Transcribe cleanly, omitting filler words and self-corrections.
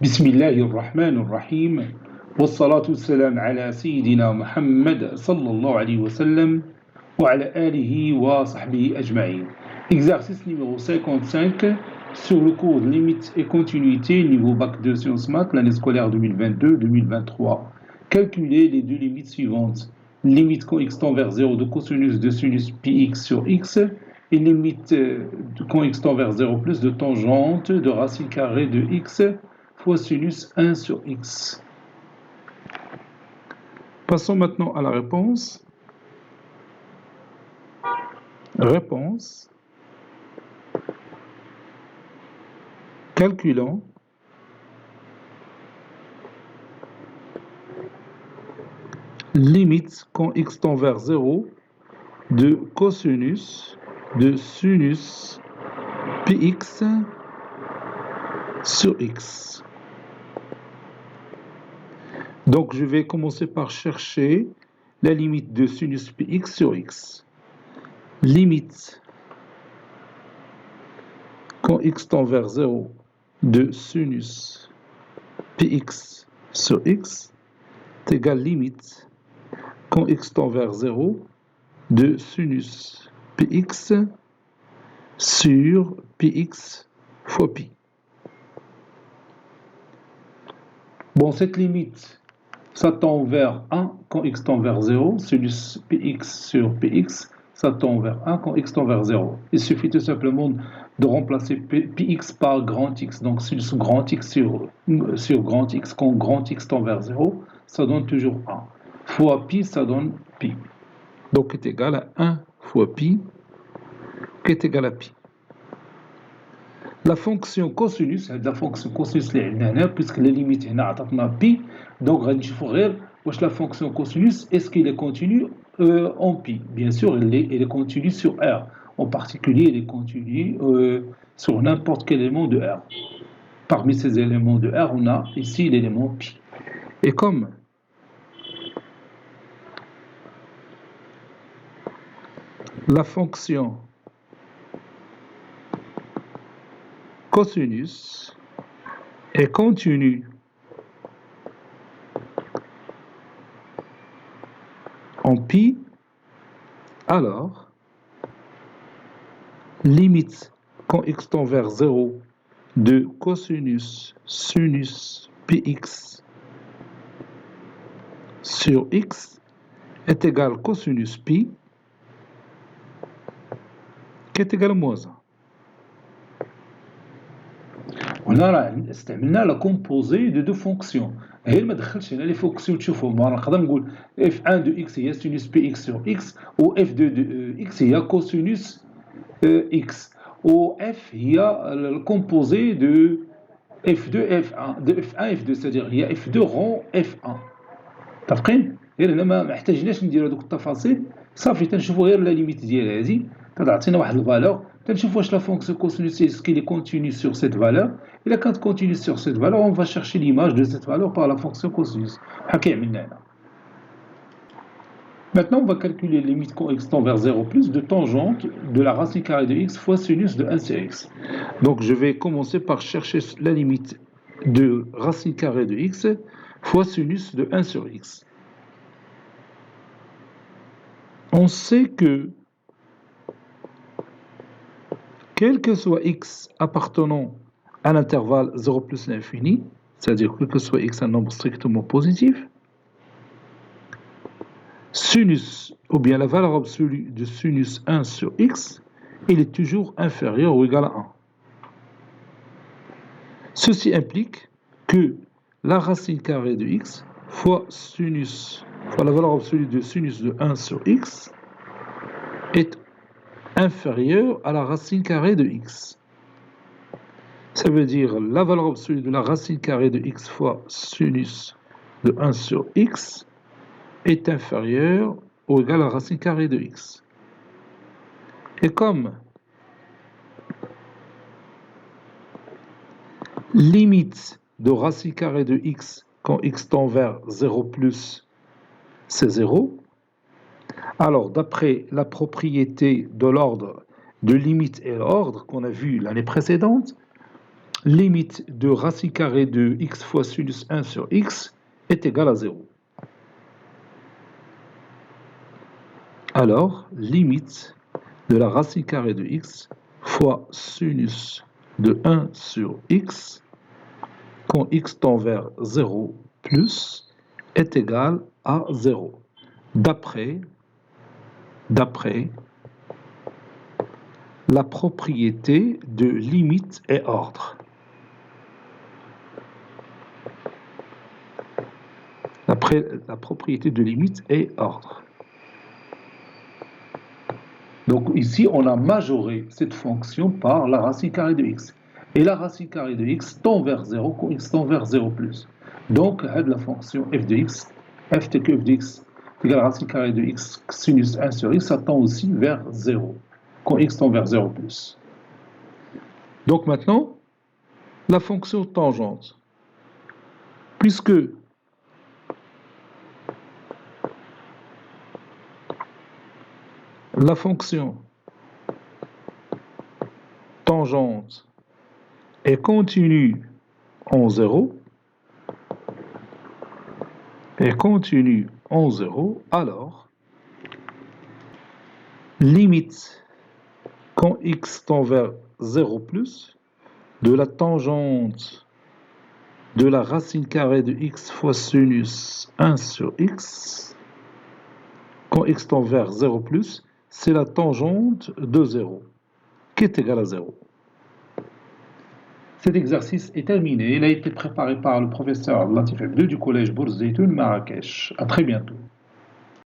بسم الله الرحمن الرحيم والصلاة والسلام على سيدنا محمد صلى الله عليه وسلم وعلى آله وصحبه أجمعين. Exercice numéro 55 sur le cours de limites et continuité niveau bac 2 sciences maths l'année scolaire 2022-2023. Calculez les deux limites suivantes. Limite quand x tend vers 0 de cosinus de sinus πx sur x et limite quand x tend vers 0 plus de tangente de racine carrée de x fois sinus 1 sur x. Passons maintenant à la réponse. Réponse. Calculant limite quand x tend vers 0 de cosinus de sinus πx sur x. Donc, je vais commencer par chercher la limite de sinus πx sur x. Limite quand x tend vers 0 de sinus πx sur x est égal limite quand x tend vers 0 de sinus πx sur πx fois pi. Bon, cette limite, ça tend vers 1 quand x tend vers 0, sinus πx sur px, ça tend vers 1 quand x tend vers 0. Il suffit tout simplement de remplacer px par grand X, donc sinus grand X sur grand X, quand grand X tend vers 0, ça donne toujours 1. Fois pi, ça donne pi. Donc, est égal à 1 fois pi, qui est égal à pi. La fonction cosinus, puisque la limite est pi, donc la fonction cosinus, est-ce qu'il est continu en pi? Bien sûr, il est continu sur R. En particulier, il est continu sur n'importe quel élément de R. Parmi ces éléments de R, on a ici l'élément pi. Et comme la fonction cosinus est continue en pi, alors limite quand x tend vers 0 de cosinus sinus px sur x est égal cosinus pi, qui est égal à moins 1. هنا استعملنا لا كومبوزي دو فونكسيون. هي ما دخلتش هنا لي فونكسيون تشوفهم. نقدر نقول f1 دو x هي sinus px sur x و f2 دو x هي cosinus x و f هي الكومبوزي دو f2 f1 دو f1 f2 c'est-à-dire هي f2 rond f1. متفقين؟ غير هنا ما احتاجناش نديرو هذوك التفاصيل، صافي تنشوفوا غير لا ليميت ديال هذه تعطينا واحد الفالور، تنشوفوا واش لا فونكسيون cosinus est-ce qu'il est continu sur cette valeur. Il est quand continue sur cette valeur, on va chercher l'image de cette valeur par la fonction cosinus. Maintenant, on va calculer les limites quand x tend vers 0 plus de tangente de la racine carrée de x fois sinus de 1 sur x. Donc, je vais commencer par chercher la limite de racine carrée de x fois sinus de 1 sur x. On sait que quel que soit x appartenant à l'intervalle 0 plus l'infini, c'est-à-dire quel que soit x un nombre strictement positif, sinus, ou bien la valeur absolue de sinus 1 sur x, il est toujours inférieur ou égal à 1. Ceci implique que la racine carrée de x fois la valeur absolue de sinus de 1 sur x est inférieure à la racine carrée de x. Ça veut dire la valeur absolue de la racine carrée de x fois sinus de 1 sur x est inférieure ou égale à la racine carrée de x. Et comme limite de racine carrée de x quand x tend vers 0 plus, c'est 0, alors d'après la propriété de l'ordre de limite et l'ordre qu'on a vu l'année précédente, limite de racine carrée de x fois sinus 1 sur x est égale à 0. Alors, limite de la racine carrée de x fois sinus de 1 sur x, quand x tend vers 0 plus, est égal à 0. D'après la propriété de limite et ordre. D'après la propriété de limite et ordre. Donc ici, on a majoré cette fonction par la racine carrée de x. Et la racine carrée de x tend vers 0 quand x tend vers 0 plus. Donc, la fonction f de x, f de x égale racine carrée de x sinus 1 sur x, ça tend aussi vers 0 quand x tend vers 0 plus. Donc maintenant, la fonction tangente, puisque la fonction tangente est continue en 0, alors limite quand x tend vers 0 plus de la tangente de la racine carrée de x fois sinus 1 sur x, quand x tend vers 0 plus, c'est la tangente de 0, qui est égale à 0. Cet exercice est terminé. Il a été préparé par le professeur Latif Abdou du collège Bourz Zeytoun Marrakech. À très bientôt.